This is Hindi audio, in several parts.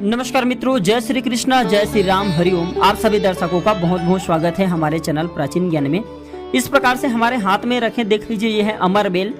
नमस्कार मित्रों, जय श्री कृष्णा, जय श्री राम, हरिओम। आप सभी दर्शकों का बहुत बहुत स्वागत है हमारे चैनल प्राचीन ज्ञान में। इस प्रकार से हमारे हाथ में रखे देख लीजिए, ये है अमर बेल।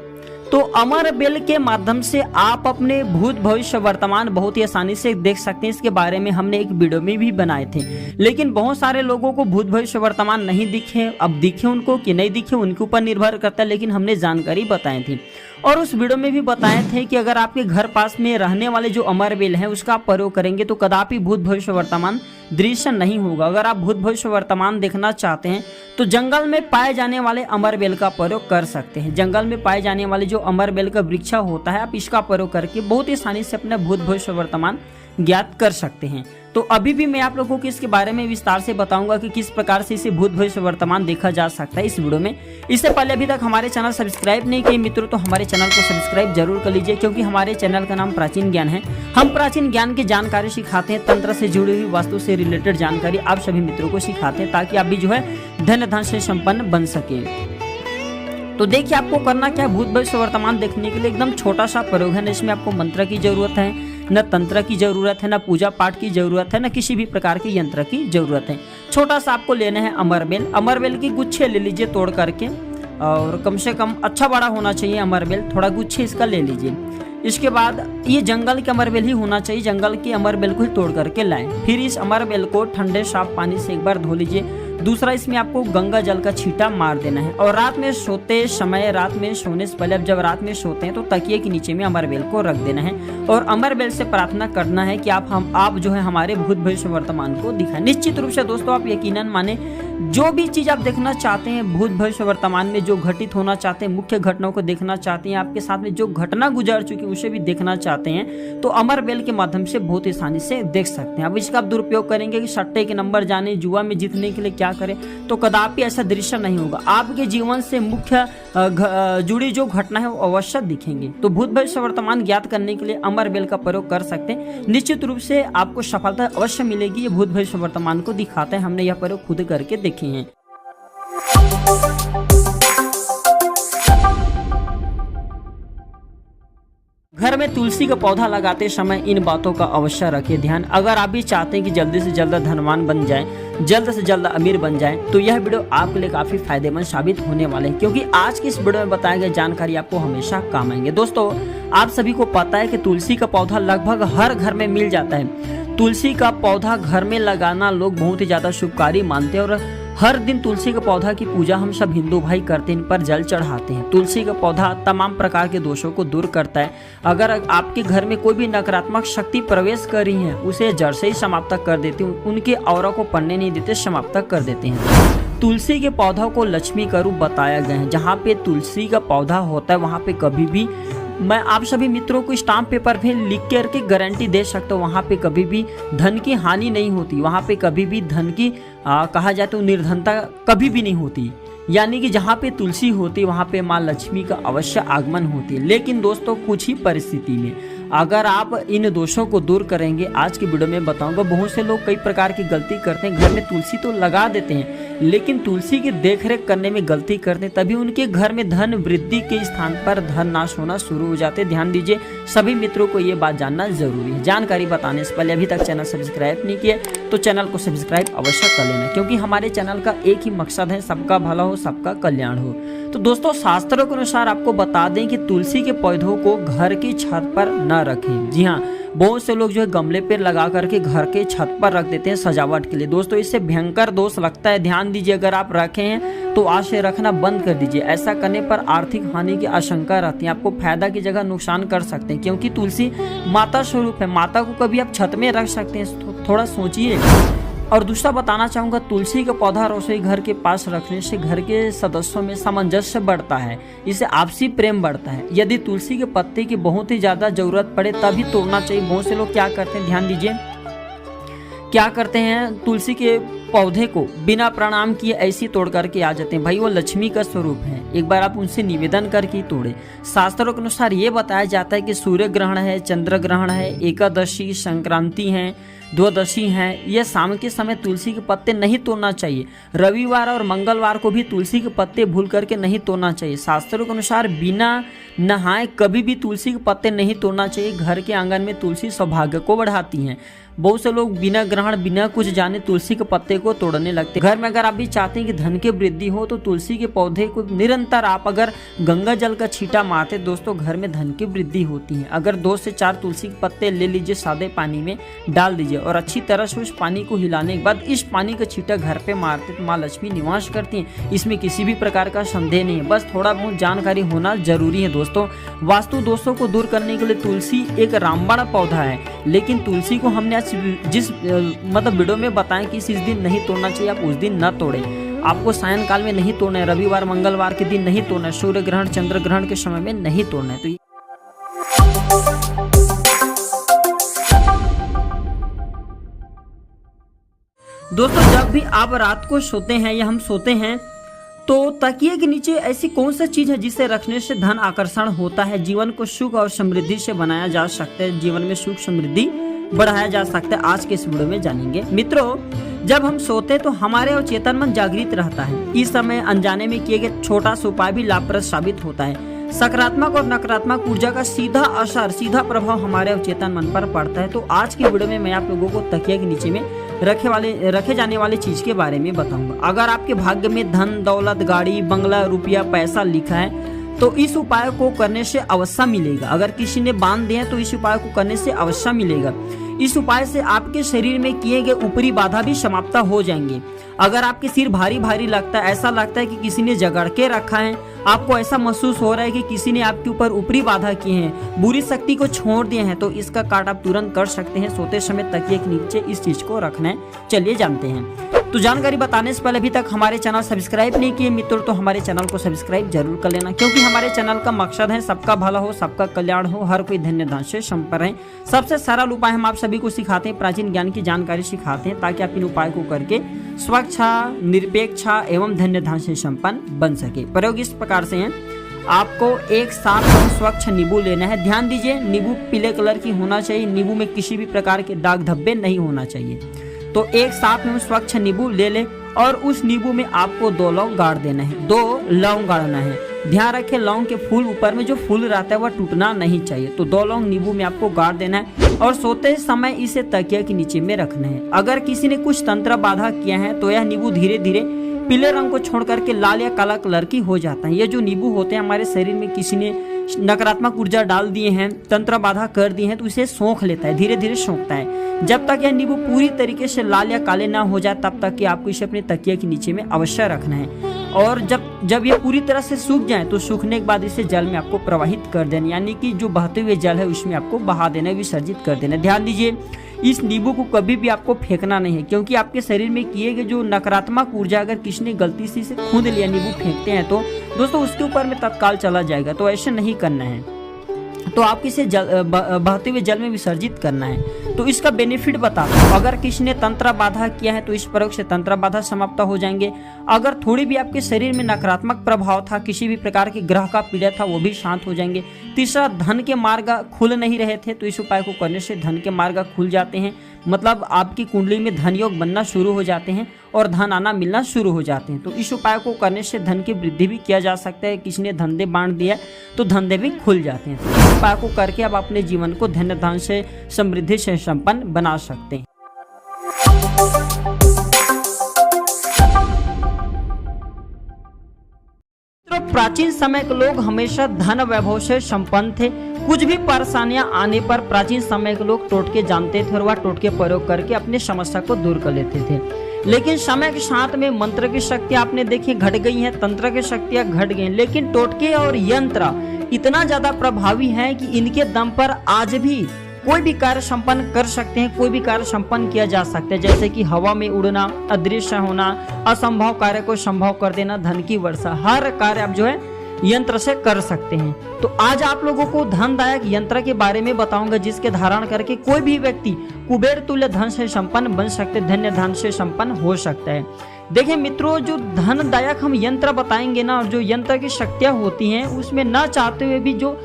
तो अमर बेल के माध्यम से आप अपने भूत भविष्य वर्तमान बहुत ही आसानी से देख सकते हैं। इसके बारे में हमने एक वीडियो में भी बनाए थे, लेकिन बहुत सारे लोगों को भूत भविष्य वर्तमान नहीं दिखे। अब दिखे उनको कि नहीं दिखे उनके ऊपर निर्भर करता है, लेकिन हमने जानकारी बताई थी और उस वीडियो में भी बताए थे कि अगर आपके घर पास में रहने वाले जो अमर बेल है उसका आप प्रयोग करेंगे तो कदापि भूत भविष्य वर्तमान दृश्य नहीं होगा। अगर आप भूत भविष्य वर्तमान देखना चाहते हैं तो जंगल में पाए जाने वाले अमर बेल का प्रयोग कर सकते हैं। जंगल में पाए जाने वाले जो अमर बेल का वृक्ष होता है, आप इसका प्रयोग करके बहुत ही आसानी से अपना भूत भविष्य वर्तमान ज्ञात कर सकते हैं। तो अभी भी मैं आप लोगों को इसके बारे में विस्तार से बताऊंगा कि किस प्रकार से इसे भूत भविष्य वर्तमान देखा जा सकता है इस वीडियो में। इससे पहले अभी तक हमारे चैनल सब्सक्राइब नहीं किए मित्रों तो हमारे चैनल को सब्सक्राइब जरूर कर लीजिए, क्योंकि हमारे चैनल का नाम प्राचीन ज्ञान है। हम प्राचीन ज्ञान की जानकारी सिखाते हैं, तंत्र से जुड़ी हुई वास्तु से रिलेटेड जानकारी आप सभी मित्रों को सिखाते हैं, ताकि आप भी जो है धन से संपन्न बन सके। तो देखिए, आपको करना क्या है, भूत भविष्य वर्तमान देखने के लिए एकदम छोटा सा प्रयोग है। इसमें आपको मंत्र की जरूरत है, न तंत्र की जरूरत है, न पूजा पाठ की जरूरत है, न किसी भी प्रकार के यंत्र की जरूरत है। छोटा सा आपको लेना है अमर बेल। अमर बेल की गुच्छे ले लीजिए तोड़ करके, और कम से कम अच्छा बड़ा होना चाहिए अमर बेल, थोड़ा गुच्छे इसका ले लीजिए। इसके बाद ये जंगल के अमर बेल ही होना चाहिए, जंगल की अमर बेल को ही तोड़ करके लाएं। फिर इस अमर बेल को ठंडे साफ पानी से एक बार धो लीजिए। दूसरा, इसमें आपको गंगा जल का छींटा मार देना है। और रात में सोते समय, रात में सोने से पहले, अब जब रात में सोते हैं तो तकिए के नीचे में अमर बेल को रख देना है और अमर बेल से प्रार्थना करना है कि आप जो है हमारे भूत भविष्य वर्तमान को दिखाएं। निश्चित रूप से दोस्तों, आप यकीनन माने जो भी चीज आप देखना चाहते हैं भूत भविष्य वर्तमान में, जो घटित होना चाहते हैं, मुख्य घटनाओं को देखना चाहते हैं, आपके साथ में जो घटना गुजर चुकी है उसे भी देखना चाहते हैं, तो अमर बेल के माध्यम से बहुत आसानी से देख सकते हैं। अब इसका आप दुरुपयोग करेंगे कि सट्टे के नंबर जाने, जुआ में जीतने के लिए क्या करें, तो कदापि ऐसा दृश्य नहीं होगा। आपके जीवन से मुख्य जुड़ी जो घटना है वो अवश्य दिखेंगे। तो भूत भविष्य वर्तमान ज्ञात करने के लिए अमर बेल का प्रयोग कर सकते हैं। निश्चित रूप से आपको सफलता अवश्य मिलेगी। ये भूत भविष्य वर्तमान को दिखाते हैं, हमने यह प्रयोग खुद करके देखे हैं। घर में तुलसी का पौधा लगाते समय इन बातों का अवश्य रखें ध्यान। अगर आप भी चाहते हैं कि जल्दी से जल्द धनवान बन जाएं, जल्द से जल्द अमीर बन जाएं, तो यह वीडियो आपके लिए काफी फायदेमंद साबित होने वाले हैं, क्योंकि आज की इस वीडियो में बताई गई जानकारी आपको हमेशा काम आएंगे। दोस्तों, आप सभी को पता है कि तुलसी का पौधा लगभग हर घर में मिल जाता है। तुलसी का पौधा घर में लगाना लोग बहुत ही ज्यादा शुभकारी मानते हैं और हर दिन तुलसी के पौधा की पूजा हम सब हिंदू भाई करते हैं, इन पर जल चढ़ाते हैं। तुलसी का पौधा तमाम प्रकार के दोषों को दूर करता है। अगर आपके घर में कोई भी नकारात्मक शक्ति प्रवेश कर रही है, उसे जड़ से ही समाप्त कर देते हैं, उनके औरा को पड़ने नहीं देते, समाप्त कर देते हैं। तुलसी के पौधा को लक्ष्मी का रूप बताया गया है। जहाँ पे तुलसी का पौधा होता है वहाँ पे कभी भी, मैं आप सभी मित्रों को स्टाम्प पेपर पे लिख करके गारंटी दे सकता हूँ, वहाँ पे कभी भी धन की हानि नहीं होती। वहाँ पे कभी भी धन की कहा जाए तो निर्धनता कभी भी नहीं होती। यानी कि जहाँ पे तुलसी होती है वहाँ पे माँ लक्ष्मी का अवश्य आगमन होती है। लेकिन दोस्तों, कुछ ही परिस्थिति में अगर आप इन दोषों को दूर करेंगे, आज की वीडियो में बताऊंगा। बहुत से लोग कई प्रकार की गलती करते हैं, घर में तुलसी तो लगा देते हैं लेकिन तुलसी की देखरेख करने में गलती करते हैं, तभी उनके घर में धन वृद्धि के स्थान पर धन नाश होना शुरू हो जाते हैं। ध्यान दीजिए, सभी मित्रों को ये बात जानना जरूरी है। जानकारी बताने से पहले अभी तक चैनल सब्सक्राइब नहीं किए तो चैनल को सब्सक्राइब अवश्य कर लेना, क्योंकि हमारे चैनल का एक ही मकसद है, सबका भला हो, सबका कल्याण हो। तो दोस्तों, शास्त्रों के अनुसार आपको बता दें कि तुलसी के पौधों को घर की छत पर न रखें। जी हाँ, बहुत से लोग जो है गमले पे लगा करके घर के छत पर रख देते हैं सजावट के लिए। दोस्तों, इससे भयंकर दोष लगता है। ध्यान दीजिए, अगर आप रखे हैं तो आज से रखना बंद कर दीजिए। ऐसा करने पर आर्थिक हानि की आशंका रहती है, आपको फायदा की जगह नुकसान कर सकते हैं, क्योंकि तुलसी माता स्वरूप है। माता को कभी आप छत में रख सकते हैं, थोड़ा सोचिए। और दूसरा बताना चाहूँगा, तुलसी का पौधा रसोई घर के पास रखने से घर के सदस्यों में सामंजस्य बढ़ता है, इससे आपसी प्रेम बढ़ता है। यदि तुलसी के पत्ते की बहुत ही ज़्यादा जरूरत पड़े तभी तोड़ना चाहिए। बहुत से लोग क्या करते हैं, ध्यान दीजिए, क्या करते हैं, तुलसी के पौधे को बिना प्रणाम किए ऐसे तोड़ करके आ जाते हैं। भाई, वो लक्ष्मी का स्वरूप है, एक बार आप उनसे निवेदन करके तोड़े। शास्त्रों के अनुसार ये बताया जाता है कि सूर्य ग्रहण है, चंद्र ग्रहण है, एकादशी, संक्रांति है, द्वादशी है, यह शाम के समय तुलसी के पत्ते नहीं तोड़ना चाहिए। रविवार और मंगलवार को भी तुलसी के पत्ते भूल करके नहीं तोड़ना चाहिए। शास्त्रों के अनुसार बिना नहाए कभी भी तुलसी के पत्ते नहीं तोड़ना चाहिए। घर के आंगन में तुलसी सौभाग्य को बढ़ाती हैं। बहुत से लोग बिना ग्रहण बिना कुछ जाने तुलसी के पत्ते को तोड़ने लगते हैं। घर में अगर आप भी चाहते हैं कि धन की वृद्धि हो तो तुलसी के पौधे को निरंतर आप अगर गंगा जल का छींटा मारते दोस्तों घर में धन की वृद्धि होती है। अगर 2 से 4 तुलसी के पत्ते ले लीजिए, सादे पानी में डाल दीजिए और अच्छी तरह से उस पानी को हिलाने के बाद इस पानी का छींटा घर पे मारते तो माँ लक्ष्मी निवास करती है। इसमें किसी भी प्रकार का संदेह नहीं है, बस थोड़ा बहुत जानकारी होना जरूरी है दोस्तों। वास्तु दोषों को दूर करने के लिए तुलसी एक रामबाण पौधा है, लेकिन तुलसी को हमने आज जिस वीडियो में बताएं कि इस दिन नहीं तोड़ना चाहिए, आप उस दिन न तोड़ें। आपको सायंकाल में नहीं तोड़ना है, रविवार मंगलवार के दिन नहीं तोड़ना है, सूर्य ग्रहण चंद्र ग्रहण के समय में नहीं तोड़ना है। तो दोस्तों जब भी आप रात को सोते हैं या हम सोते हैं तो तकिए के नीचे ऐसी कौन सी चीज है जिसे रखने से धन आकर्षण होता है, जीवन को सुख और समृद्धि से बनाया जा सकता है, जीवन में सुख समृद्धि बढ़ाया जा सकता है। आज के इस वीडियो में जानेंगे। मित्रों जब हम सोते तो हमारे और चेतन मन जागृत रहता है। इस समय अनजाने में किए गए छोटा सा उपाय भी लाभप्रद साबित होता है। सकारात्मक और नकारात्मक ऊर्जा का सीधा असर, सीधा प्रभाव हमारे और चेतन मन पर पड़ता है। तो आज की वीडियो में मैं आप लोगों को तकिया के नीचे में रखे जाने वाले चीज के बारे में बताऊंगा। अगर आपके भाग्य में धन दौलत गाड़ी बंगला रुपया पैसा लिखा है तो इस उपाय को करने से अवश्य मिलेगा। अगर किसी ने बांध दिया तो इस उपाय को करने से अवश्य मिलेगा। इस उपाय से आपके शरीर में किए गए ऊपरी बाधा भी समाप्त हो जाएंगे। अगर आपके सिर भारी भारी लगता है, ऐसा लगता है कि किसी ने जगड़ के रखा है, आपको ऐसा महसूस हो रहा है कि किसी ने आपके ऊपर ऊपरी बाधा की है, बुरी शक्ति को छोड़ दिए हैं, तो इसका काट आप तुरंत कर सकते हैं। सोते समय तकिए के नीचे इस चीज को रखना है। चलिए जानते हैं। तो जानकारी बताने से पहले अभी तक हमारे चैनल सब्सक्राइब नहीं किए मित्रों तो हमारे चैनल को सब्सक्राइब जरूर कर लेना, क्योंकि हमारे चैनल का मकसद है सबका भला हो, सबका कल्याण हो, हर कोई धन्य धन से संपन्न रहे। सबसे सरल उपाय हम आप सभी को सिखाते हैं, प्राचीन ज्ञान की जानकारी सिखाते हैं, ताकि आप इन उपाय को करके स्वच्छ निरपेक्ष एवं धन्य धन से संपन्न बन सके। प्रयोग इस प्रकार से है, आपको एक साफ स्वच्छ नींबू लेना है। ध्यान दीजिए नींबू पीले कलर की होना चाहिए, नींबू में किसी भी प्रकार के दाग धब्बे नहीं होना चाहिए। तो एक साफ एवं स्वच्छ नींबू ले ले और उस नींबू में आपको 2 लौंग गाड़ देना है, 2 लौंग गाड़ना है। ध्यान रखें लौंग के फूल ऊपर में जो फूल रहता है वह टूटना नहीं चाहिए। तो 2 लौंग नींबू में आपको गाड़ देना है और सोते समय इसे तकिया के नीचे में रखना है। अगर किसी ने कुछ तंत्र बाधा किया है तो यह नींबू धीरे धीरे पीले रंग को छोड़ करके लाल या काला कलर की हो जाता है। ये जो नींबू होते हैं हमारे शरीर में किसी ने नकारात्मक ऊर्जा डाल दिए हैं, तंत्र बाधा कर दी है, तो इसे सोख लेता है, धीरे धीरे सोखता है। जब तक यह नींबू पूरी तरीके से लाल या काले ना हो जाए तब तक कि आपको इसे अपने तकिया के नीचे में अवश्य रखना है। और जब ये पूरी तरह से सूख जाए तो सूखने के बाद इसे जल में आपको प्रवाहित कर देना, यानी कि जो बहते हुए जल है उसमें आपको बहा देना, विसर्जित कर देना। ध्यान दीजिए इस नींबू को कभी भी आपको फेंकना नहीं है, क्योंकि आपके शरीर में किए गए जो नकारात्मक ऊर्जा अगर किसी ने गलती से इसे खूंद लिया, नींबू फेंकते हैं तो दोस्तों उसके ऊपर में तत्काल चला जाएगा। तो ऐसे नहीं करना है, तो आपको इसे बहते हुए जल में विसर्जित करना है। तो इसका बेनिफिट बताता हूँ। अगर किसी ने तंत्र बाधा किया है तो इस प्रयोग से तंत्र बाधा समाप्त हो जाएंगे। अगर थोड़ी भी आपके शरीर में नकारात्मक प्रभाव था, किसी भी प्रकार के ग्रह का पीड़ा था, वो भी शांत हो जाएंगे। तीसरा, धन के मार्ग खुल नहीं रहे थे तो इस उपाय को करने से धन के मार्ग खुल जाते हैं, मतलब आपकी कुंडली में धन योग बनना शुरू हो जाते हैं और धन आना मिलना शुरू हो जाते हैं। तो इस उपाय को करने से धन की वृद्धि भी किया जा सकता है। किसी ने धंधे बांट दिया तो धंधे भी खुल जाते हैं। तो इस उपाय को करके आप अपने जीवन को धन्य धन से समृद्धि से संपन्न बना सकते हैं। तो प्राचीन समय के लोग हमेशा धन वैभव से संपन्न थे। कुछ भी परेशानियां आने पर प्राचीन समय के लोग टोटके जानते थे और वह टोटके प्रयोग करके अपने समस्या को दूर कर लेते थे। लेकिन समय के साथ में मंत्र की शक्तियां आपने देखी घट गई हैं, तंत्र की शक्तियां घट गई, लेकिन टोटके और यंत्र इतना ज्यादा प्रभावी हैं कि इनके दम पर आज भी कोई भी कार्य संपन्न कर सकते हैं, कोई भी कार्य संपन्न किया जा सकता है। जैसे कि हवा में उड़ना, अदृश्य होना, असंभव कार्य को संभव कर देना, धन की वर्षा, हर कार्य आप जो है यंत्र से कर सकते हैं। तो आज आप लोगों को धनदायक यंत्र के बारे में बताऊंगा, जिसके धारण करके कोई भी व्यक्ति कुबेर तुल्य धन से संपन्न बन सकते, धन्य धन से संपन्न हो सकता है। देखिए मित्रों, जो धनदायक हम यंत्र बताएंगे ना, और जो यंत्र की शक्तियां होती हैं उसमें न चाहते हुए भी जो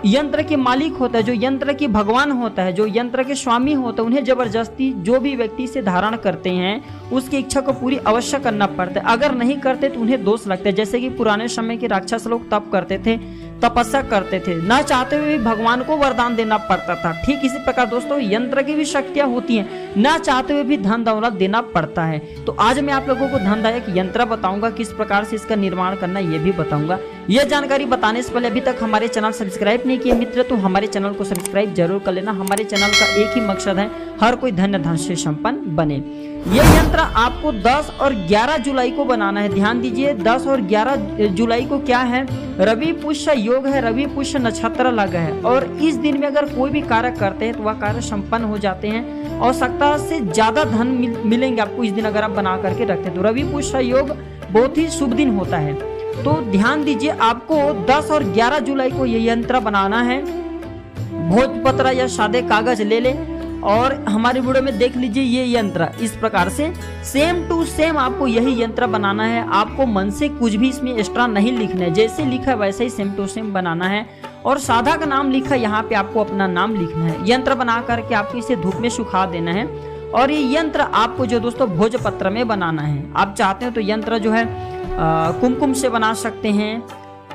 यंत्र के मालिक होता है, जो यंत्र के भगवान होता है, जो यंत्र के स्वामी होता है, उन्हें जबरदस्ती जो भी व्यक्ति से धारण करते हैं उसकी इच्छा को पूरी अवश्य करना पड़ता है। अगर नहीं करते तो उन्हें दोष लगता है। जैसे कि पुराने समय के राक्षस लोग तप करते थे, तपस्या करते थे, ना चाहते हुए भी भगवान को वरदान देना पड़ता था। ठीक इसी प्रकार दोस्तों यंत्र की भी शक्तियां होती हैं, ना चाहते हुए भी धन दौलत देना पड़ता है। तो आज मैं आप लोगों को धनदायक यंत्र बताऊंगा, किस प्रकार से इसका निर्माण करना ये भी बताऊंगा। यह जानकारी बताने से पहले अभी तक हमारे चैनल सब्सक्राइब नहीं किए मित्र तो हमारे चैनल को सब्सक्राइब जरूर कर लेना। हमारे चैनल का एक ही मकसद है, हर कोई धन्य धन से संपन्न बने। यह यंत्र आपको 10 और 11 जुलाई को बनाना है। ध्यान दीजिए 10 और 11 जुलाई को क्या है, रवि पुष्य योग है, रवि पुष्य नक्षत्र लगा है और इस दिन में अगर कोई भी कार्य करते हैं तो वह कार्य संपन्न हो जाते हैं। आवश्यकता से ज्यादा धन मिलेंगे आपको इस दिन अगर आप बना करके रखते हैं तो। रवि पुष्य योग बहुत ही शुभ दिन होता है। तो ध्यान दीजिए आपको 10 और 11 जुलाई को यह यंत्र बनाना है। भोजपत्र या सादे कागज ले ले और हमारे वीडियो में देख लीजिए ये यंत्र इस प्रकार से सेम टू सेम आपको यही यंत्र बनाना है। आपको मन से कुछ भी इसमें एक्स्ट्रा नहीं लिखना है, जैसे लिखा है वैसे ही सेम टू सेम बनाना है। और साधा का नाम लिखा है, यहाँ पे आपको अपना नाम लिखना है। यंत्र बना करके आपको इसे धूप में सुखा देना है और ये यंत्र आपको जो दोस्तों भोजपत्र में बनाना है। आप चाहते हो तो यंत्र जो है कुमकुम से बना सकते हैं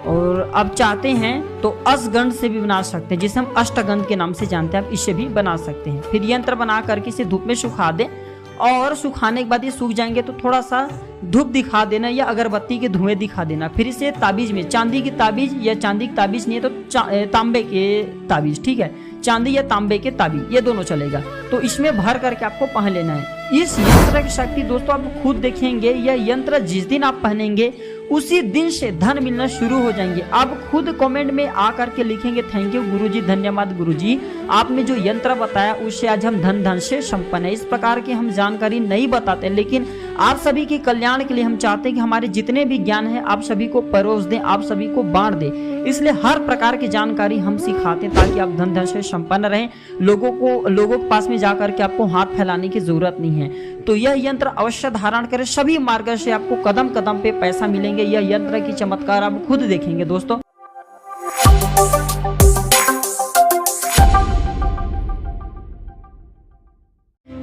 और आप चाहते हैं तो अष्टगंध से भी बना सकते हैं, जिसे हम अष्टगंध के नाम से जानते हैं, आप इससे भी बना सकते हैं। फिर यंत्र बना करके इसे धूप में सुखा दें और सुखाने के बाद ये सूख जाएंगे तो थोड़ा सा धूप दिखा देना या अगरबत्ती के धुएं दिखा देना। फिर इसे ताबीज में, चांदी की ताबीज या चांदी की ताबीज नहीं है तो तांबे के ताबीज, ठीक है, चांदी या तांबे के ताबीज ये दोनों चलेगा, तो इसमें भर करके आपको पहन लेना है। इस यंत्र की शक्ति दोस्तों आप खुद देखेंगे, यह यंत्र जिस दिन आप पहनेंगे उसी दिन से धन मिलना शुरू हो जाएंगे। आप खुद कमेंट में आकर के लिखेंगे थैंक यू गुरुजी, धन्यवाद गुरुजी, आपने जो यंत्र बताया उससे आज हम धन से संपन्न है। इस प्रकार की हम जानकारी नहीं बताते, लेकिन आप सभी के कल्याण के लिए हम चाहते हैं कि हमारे जितने भी ज्ञान है आप सभी को परोस दें, आप सभी को बांट दें। इसलिए हर प्रकार की जानकारी हम सिखाते हैं ताकि आप धन से संपन्न रहें। लोगों के पास में जाकर के आपको हाथ फैलाने की जरूरत नहीं है। तो यह यंत्र अवश्य धारण करें, सभी मार्ग से आपको कदम कदम पे पैसा मिलेंगे। यह यंत्र की चमत्कार आप खुद देखेंगे दोस्तों।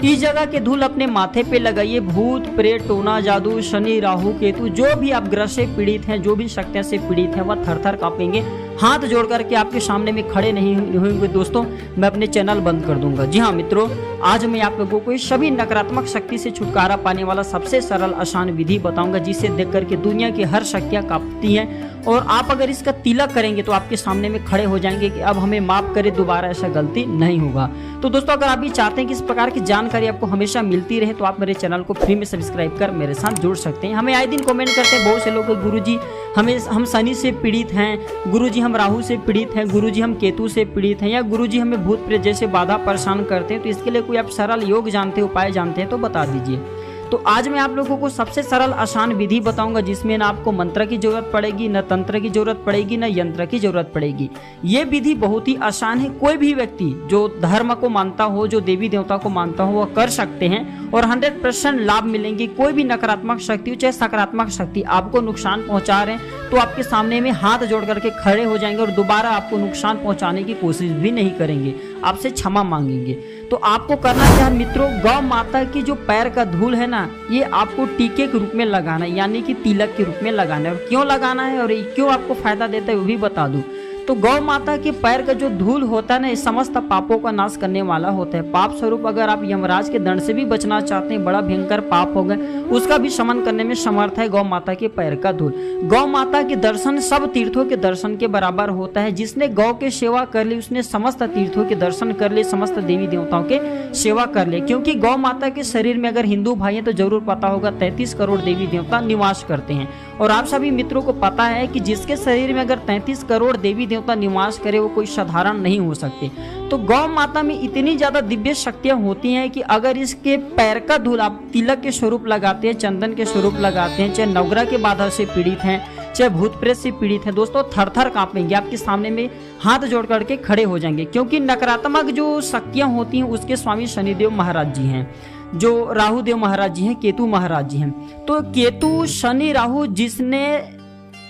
इस जगह के धूल अपने माथे पे लगाइए। भूत प्रेत टोना जादू शनि राहु केतु जो भी आप ग्रह से पीड़ित हैं, जो भी शक्तियों से पीड़ित हैं, वह थर थर कांपेंगे। हाथ जोड़ करके आपके सामने में खड़े नहीं होंगे दोस्तों, मैं अपने चैनल बंद कर दूंगा। जी हाँ मित्रों, आज मैं आप लोगों को सभी नकारात्मक शक्ति से छुटकारा पाने वाला सबसे सरल आसान विधि बताऊंगा, जिसे देख करके दुनिया की हर शक्तियां कांपती हैं। और आप अगर इसका तिलक करेंगे तो आपके सामने में खड़े हो जाएंगे कि अब हमें माफ करे, दोबारा ऐसा गलती नहीं होगा। तो दोस्तों अगर आप भी चाहते हैं कि इस प्रकार की जानकारी आपको हमेशा मिलती रहे तो आप मेरे चैनल को फ्री में सब्सक्राइब कर मेरे साथ जुड़ सकते हैं। हमें आए दिन कमेंट करते हैं बहुत से लोग, गुरुजी हम शनि से पीड़ित हैं, गुरुजी हम राहु से पीड़ित हैं, गुरुजी हम केतु से पीड़ित हैं, या गुरुजी हमें भूत प्रेत जैसे बाधा परेशान करते हैं। तो इसके लिए कोई आप सरल योग जानते हैं, उपाय जानते हैं तो बता दीजिए। तो आज मैं आप लोगों को सबसे सरल आसान विधि बताऊंगा, जिसमें ना आपको मंत्र की जरूरत पड़ेगी, न तंत्र की जरूरत पड़ेगी, न यंत्र की जरूरत पड़ेगी। ये विधि बहुत ही आसान है। कोई भी व्यक्ति जो धर्म को मानता हो, जो देवी देवता को मानता हो, वह कर सकते हैं और 100% लाभ मिलेंगे। कोई भी नकारात्मक शक्ति चाहे सकारात्मक शक्ति आपको नुकसान पहुंचा रहे हैं तो आपके सामने में हाथ जोड़ करके खड़े हो जाएंगे और दोबारा आपको नुकसान पहुंचाने की कोशिश भी नहीं करेंगे, आपसे क्षमा मांगेंगे। तो आपको करना क्या है मित्रों, गौ माता की जो पैर का धूल है ना, ये आपको टीके के रूप में लगाना है, यानी कि तिलक के रूप में लगाना है। और क्यों लगाना है और क्यों आपको फायदा देता है वो भी बता दूं। तो गौ माता के पैर का जो धूल होता है ना, इस समस्त पापों का नाश करने वाला होता है। पाप स्वरूप अगर आप यमराज के दंड से भी बचना चाहते हैं, बड़ा भयंकर पाप हो गए, उसका भी शमन करने में समर्थ है गौ माता के पैर का धूल। गौ माता के दर्शन सब तीर्थों के दर्शन के बराबर होता है। जिसने गौ के सेवा कर ली उसने समस्त तीर्थों के दर्शन कर ले, समस्त देवी देवताओं के सेवा कर ले। क्योंकि गौ माता के शरीर में अगर हिंदू भाई हैं तो जरूर पता होगा 33 करोड़ देवी देवता निवास करते हैं। और आप सभी मित्रों को पता है कि जिसके शरीर में अगर 33 करोड़ देवी देवता निवास करे वो कोई साधारण नहीं हो सकते। तो गौ माता में इतनी ज्यादा दिव्य शक्तियां होती हैं कि अगर इसके पैर का धूल आप तिलक के स्वरूप लगाते हैं, चंदन के स्वरूप लगाते हैं, चाहे नवग्रह के बाधा से पीड़ित हैं, चाहे भूत प्रेत से पीड़ित हैं, दोस्तों थर थर कांपेंगे, आपके सामने में हाथ जोड़ करके खड़े हो जाएंगे। क्योंकि नकारात्मक जो शक्तियां होती हैं उसके स्वामी शनिदेव महाराज जी हैं, जो राहु देव महाराज जी हैं, केतु महाराज जी हैं। तो केतु शनि राहु जिसने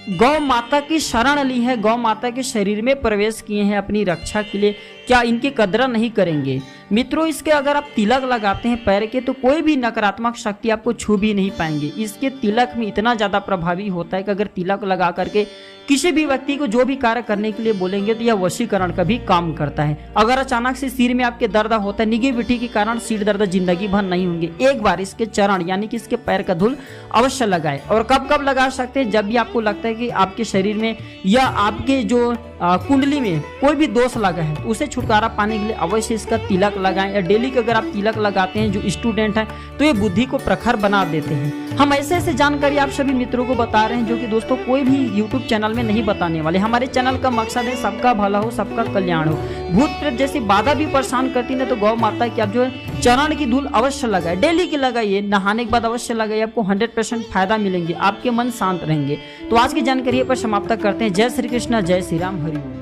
गौ माता की शरण ली है, गौ माता के शरीर में प्रवेश किए हैं अपनी रक्षा के लिए, क्या इनकी कदर नहीं करेंगे? मित्रों, इसके अगर आप तिलक लगाते हैं पैर के तो कोई भी नकारात्मक शक्ति आपको छू भी नहीं पाएंगे। इसके तिलक में इतना ज़्यादा प्रभावी होता है कि अगर तिलक लगा करके किसी भी व्यक्ति को जो भी कार्य करने के लिए बोलेंगे तो यह वशीकरण का भी काम करता है। अगर अचानक से सिर में आपके दर्द होता है, निगेटिविटी के कारण सिर दर्द जिंदगी भर नहीं होंगे, एक बार इसके चरण यानी कि इसके पैर का धूल अवश्य लगाए। और कब कब लगा सकते हैं? जब भी आपको लगता है कि आपके शरीर में या आपके जो कुंडली में कोई भी दोष लगा है, उसे छुटकारा पाने के लिए अवश्य इसका तिलक लगाएं। या डेली का अगर आप तिलक लगाते हैं, जो स्टूडेंट हैं, तो ये बुद्धि को प्रखर बना देते हैं। हम ऐसे ऐसे जानकारी आप सभी मित्रों को बता रहे हैं जो कि दोस्तों कोई भी यूट्यूब चैनल में नहीं बताने वाले। हमारे चैनल का मकसद है सबका भला हो, सबका कल्याण हो। भूत प्रेत जैसी बाधा भी परेशान करती है तो गौ माता की आप जो है चरण की धूल अवश्य लगाए, डेली की लगाइए, नहाने के बाद अवश्य लगाइए, आपको 100% फायदा मिलेंगे, आपके मन शांत रहेंगे। तो आज की जानकारी पर समाप्त करते हैं। जय श्री कृष्ण, जय श्री राम, हरि ओम।